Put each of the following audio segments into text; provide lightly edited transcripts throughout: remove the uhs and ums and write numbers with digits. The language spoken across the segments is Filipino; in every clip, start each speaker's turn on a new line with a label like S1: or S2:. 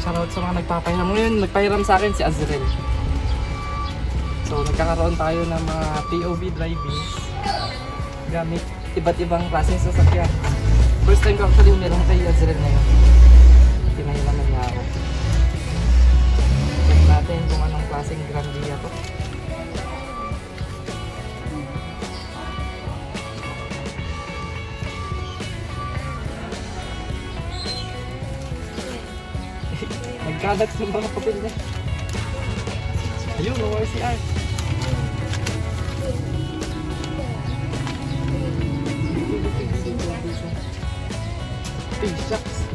S1: Shoutout sa mga nagpapahiram. Ngayon, nagpahiram sa akin si Azrel. So, nagkakaroon tayo ng mga POV drivings gamit iba't ibang klaseng sasakyan. First time ko actually umirang kay Azrel ngayon. Pinahilaman niya ako. Check natin kung anong klaseng Grandia to. Nagkalat yung mga papel niya. Ayun, no RCR. Shucks.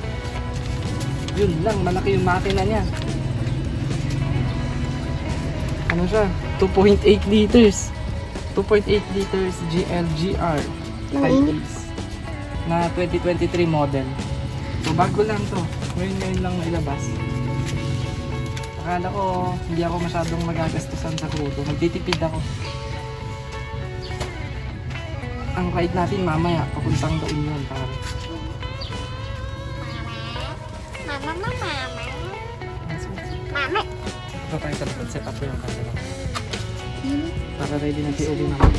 S1: Yun lang, malaki yung makina niya. Ano siya? 2.8 liters. 2.8 liters GLGR Hiace na 2023 model. So bago lang to. Ngayon lang nailabas. Akala ko hindi ako masyadong magagastusan sa krudo. Magtitipid ako. Ang ride natin mamaya, papuntang doon yun pare.
S2: Mama.
S1: Ito tayo sa likod, set up ko yung camera. Para ready ng POV naman.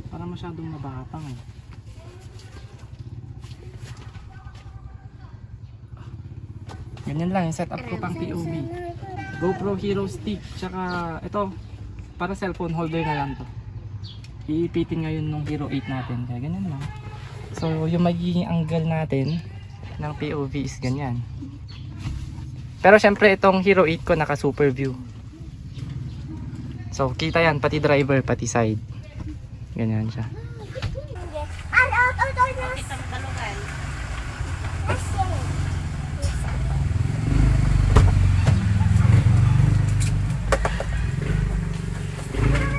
S1: Para masyadong mabapang eh. Ganyan lang yung setup ko pang POV. GoPro Hero Stick, tsaka ito, para cellphone holder na lang to. Iipitin ngayon nung Hero 8 natin, kaya ganyan lang. So yung magiging angle natin ng POV is ganyan. Pero syempre itong Hero 8 ko naka super view. So kita yan, pati driver, pati side. Ganyan siya.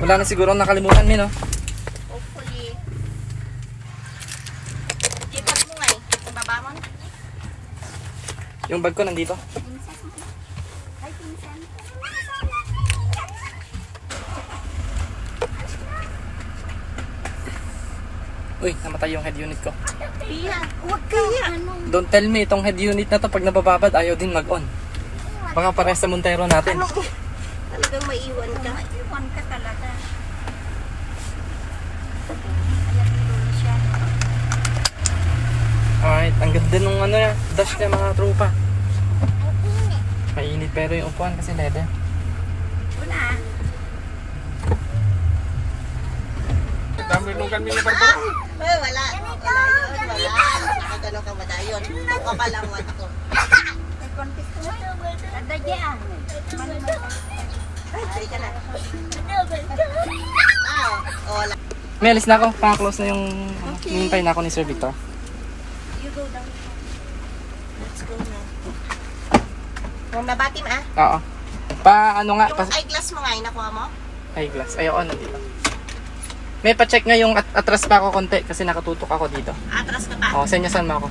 S1: Wala na siguro nakalimutan mo, no?
S2: Hopefully. Ipat mo nga eh. Sa baba mo.
S1: Yung bag ko nandito.
S2: Ay, pinsan.
S1: Uy, namatay yung head unit ko.
S2: Pia, huwag kaya.
S1: Don't tell me, itong head unit na to pag nabababad ayaw din mag-on. Baka parehas sa Montero natin.
S2: Talagang maiwan ka. Maiwan ka talaga.
S1: Alright, ang ganda nung ano ya, dash niya mga tropa. Mainit pero yung upuan kasi leather.
S2: Wala.
S3: Dami nung kami ni Barbara.
S2: Wala. Wala yun. Wala. Nakagano ka madayon. Tuka pa lang wato. Adaya. Ay, sorry ka na. Wala.
S1: May alis na ako, pang-close na yung hinihintay na ako ni Sir Victor.
S2: You go down. Let's go na. Kung nabatim ah.
S1: Oo. Pa ano nga, pa
S2: Yung eyeglass mo nga, nakuha mo?
S1: eyeglass. Ayoko nandito. May pa-check nga yung atras pa ako konti kasi nakatutok ako dito.
S2: Atras ka pa.
S1: Oo, senyasan mo ako.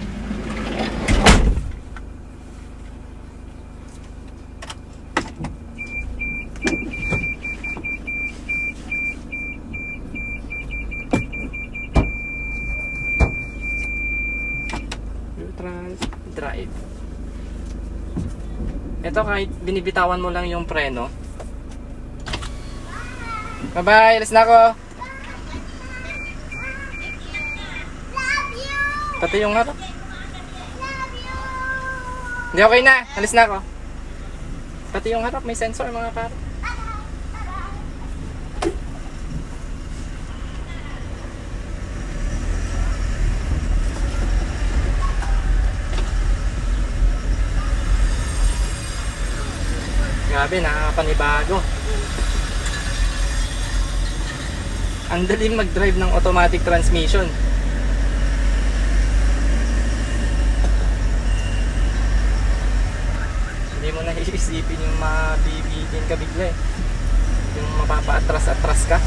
S1: Neutral, drive. Ito kahit binibitawan mo lang yung preno. Bye-bye, alis na ako. Pati yung harap. Hindi, okay na. Alis na ako. Pati yung harap, may sensor mga pare. Grabe, nakakapanibago. Ang daling mag-drive ng automatic transmission. Hindi mo na iisipin yung mabibitin ka bigla eh. Yung mapapa-atras-atras ka.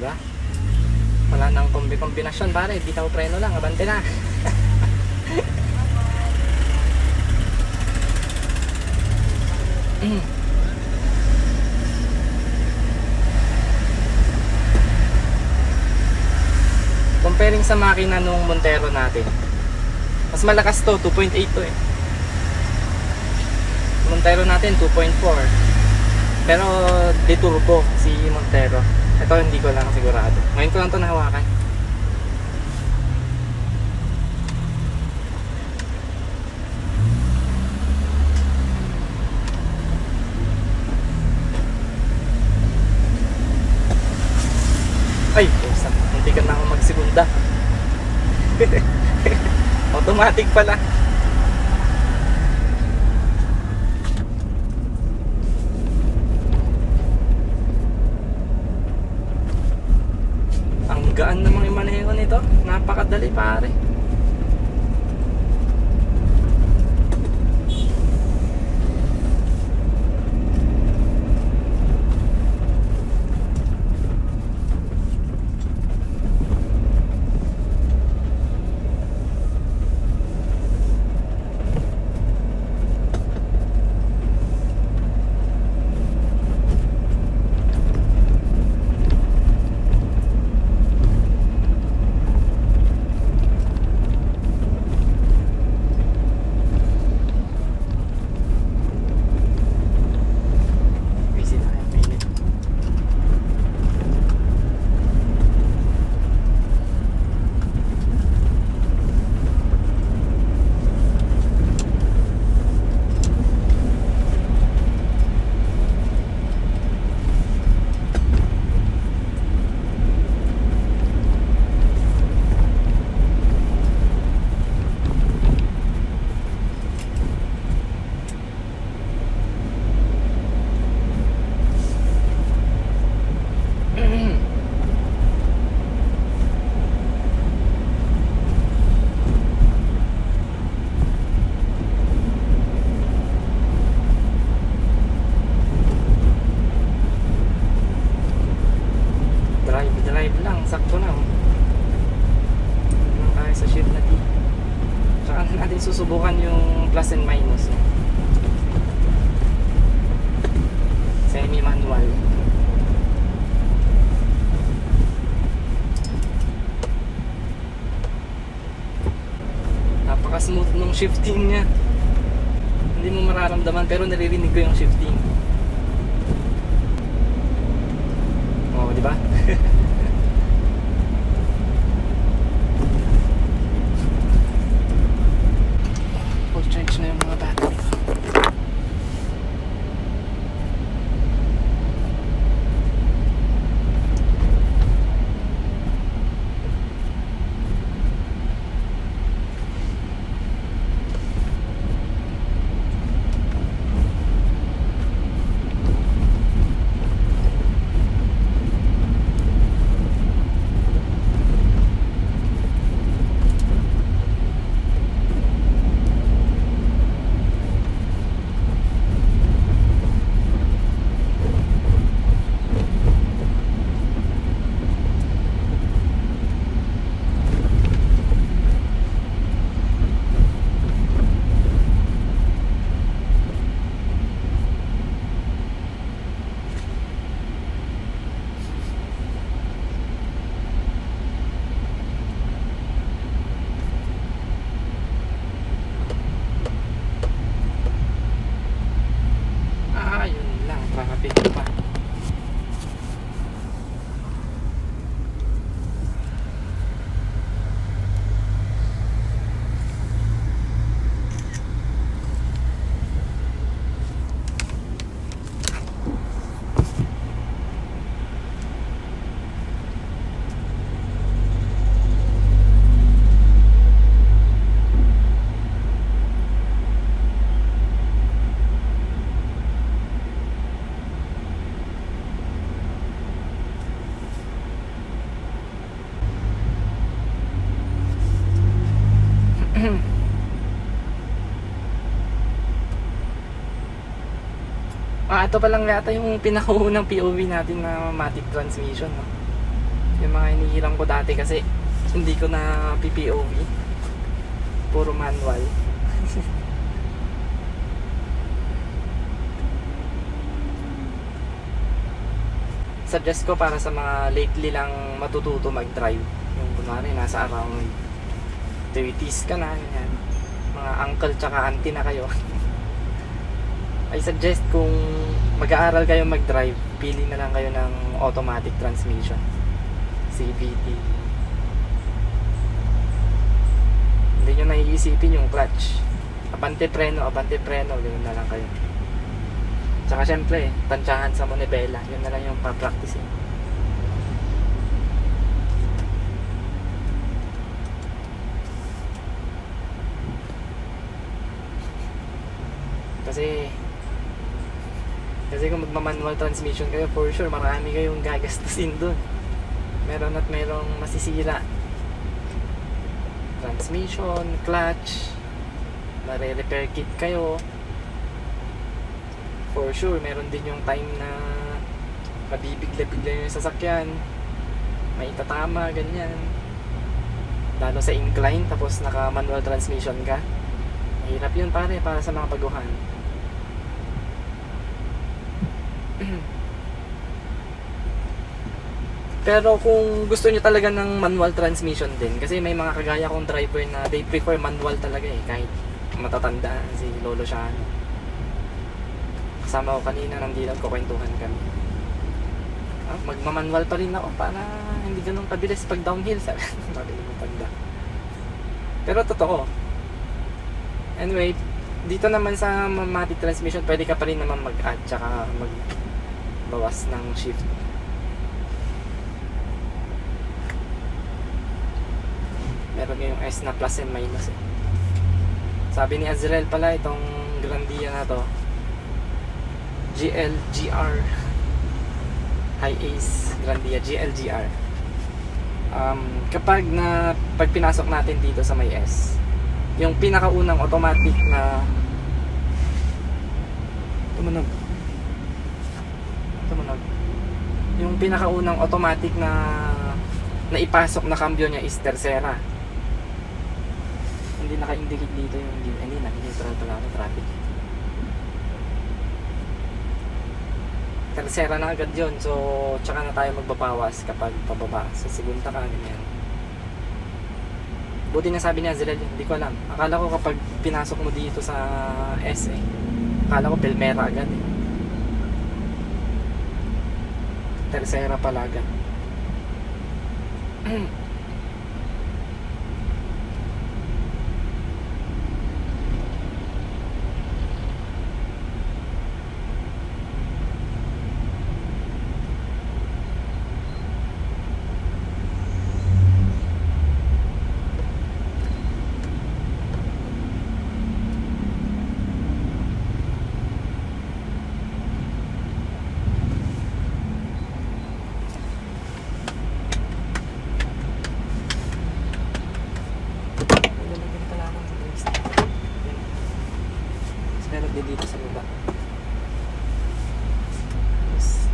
S1: ba? Wala nang kombinasyon pare, bitaw preno lang, abante na. Comparing sa makina nung Montero natin, mas malakas to, 2.8 to eh. Montero natin 2.4, pero di turbo si Montero. Ito hindi ko lang sigurado, ngayon ko lang to nahawakan. Ay, hindi ka na ako magsigunda. Automatic pala. Ang gaan namang imaneho nito. Napakadali pare. Drive lang, sakto na oh. Lang kaya sa shift na T. Tsaka natin susubukan yung plus and minus no? Semi-manual. Napaka-smooth nung shifting niya. Hindi mo mararamdaman pero naririnig ko yung shifting. Oh, di ba? Full charge na yung mga battery. Traffic pa. Ito pa lang yata yung pinakaunang POV natin na matic transmission, no? Yung mga hinihiram ko dati kasi hindi ko na PPOV. Puro manual. Suggest ko para sa mga lately lang matututo mag-drive. Yung kunwari nasa around 30s ka na, yan. Mga uncle tsaka auntie na kayo. I suggest kung mag-aaral kayo mag-drive, pili na lang kayo ng automatic transmission. CVT. Hindi nyo naiisipin yung clutch. Abante preno, ganoon na lang kayo. Tsaka syempre, tansyahan sa Monebella, yun na lang yung pa-practice. Kasi kung magma-manual transmission kayo, for sure marami kayong gagastusin dun. Meron at merong masisira. Transmission, clutch, mare-repair kit kayo. For sure, meron din yung time na mabibigla-bigla yung sasakyan, may itatama, ganyan. Lalo sa incline, tapos naka-manual transmission ka. Mahirap yun pare, para sa mga baguhan. Pero kung gusto nyo talaga ng manual transmission din, kasi may mga kagaya kong driver na they prefer manual talaga eh, kahit matatanda si Lolo Shano. Kasama ko kanina, nandito kukwentuhan kami. Magmamanual pa rin ako para hindi ganun kabilis pag downhill, sabi mo tanda. Pero totoo. Anyway, dito naman sa manual transmission, pwede ka pa rin naman mag-add tsaka magbawas ng shift. Meron yung S na plus and minus eh. Sabi ni Azrael pala, itong Grandia na to, GLGR High Ace Grandia GLGR. Pag pinasok natin dito sa may S, yung pinakaunang automatic na tumunog, yung pinakaunang automatic na ipasok na cambio niya is tercera. Hindi naka-indicate dito yung hindi naka-neutral pala ako, traffic. Tercera na agad yun, so tsaka na tayo magbabawas kapag pababa sa segunda ka, ganyan. Buti na sabi niya Zilel, hindi ko alam. Akala ko kapag pinasok mo dito sa S eh, akala ko Pelmera agad eh. Tercera pala agad. Dito sa baba. Yes.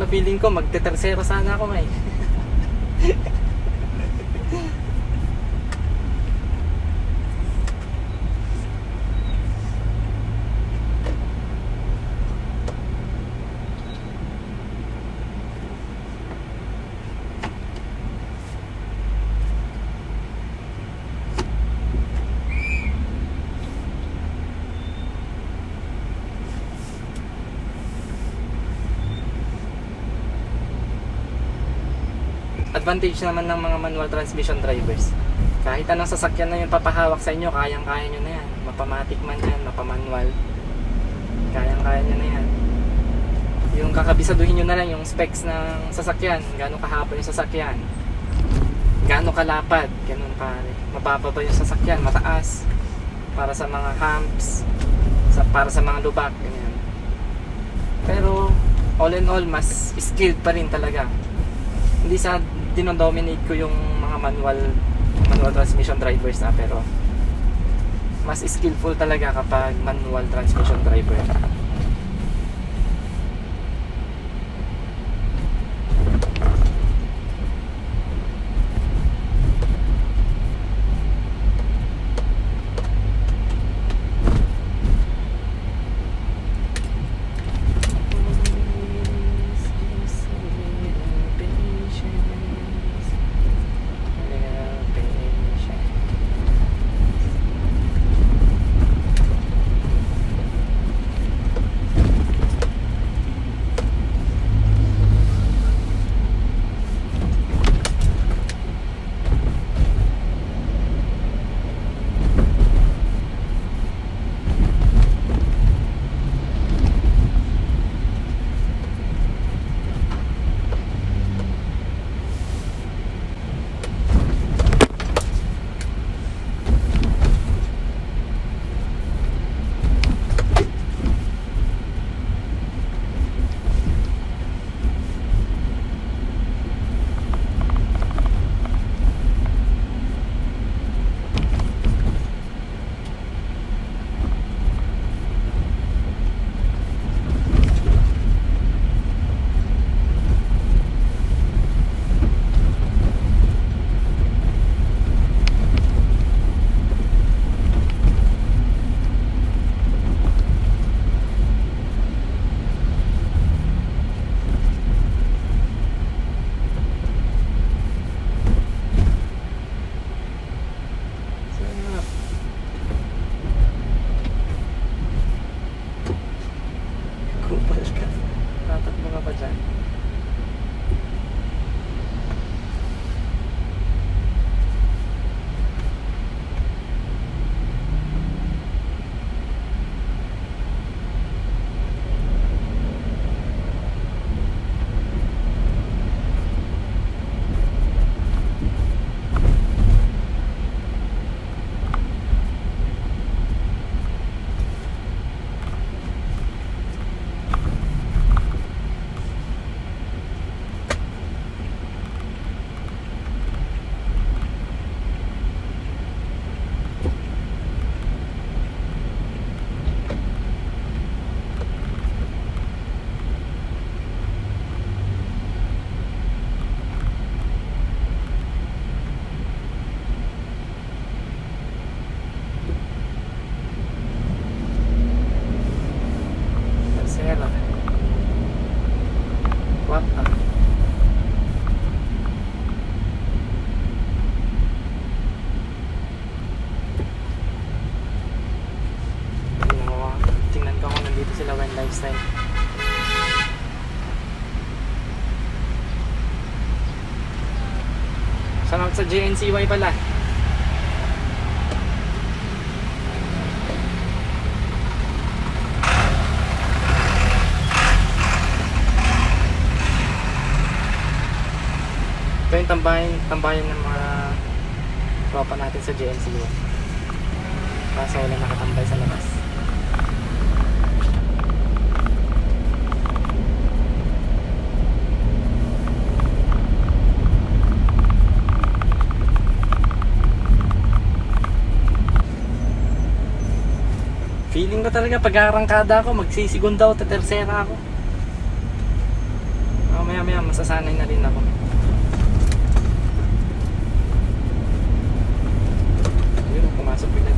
S1: Feeling ko magte-tercera sana ako ngayon. Advantage naman ng mga manual transmission drivers. Kahit anong sasakyan na yung papahawak sa inyo, kayang-kaya nyo na yan. Mapamatic man yan, mapamanual. Kayang-kaya niya na yan. Yung kakabisaduhin nyo na lang yung specs ng sasakyan, gaano kahaba yung sasakyan, gaano kalapad, ganun pare. Mababa ba yung sasakyan, mataas, para sa mga humps, para sa mga lubak, ganyan. Pero all in all, mas skilled pa rin talaga. Hindi sa dinodominate ko yung mga manual transmission drivers pero mas skillful talaga kapag manual transmission driver. Kupal ka. Tatakbo ka pa dyan. Tercera. Cuarta. Tingnan ko kung nandito sila when lifestyle. Saan sa JNCY pala? Ito yung tambayan ng mga tropa natin sa JNCY. Kaso wala nakatambay sa labas. Feeling ko talaga pag-arangkada ako, magsisigunda ako, tersera ako. Maya masasanay na rin ako. Yun, pumasok bigla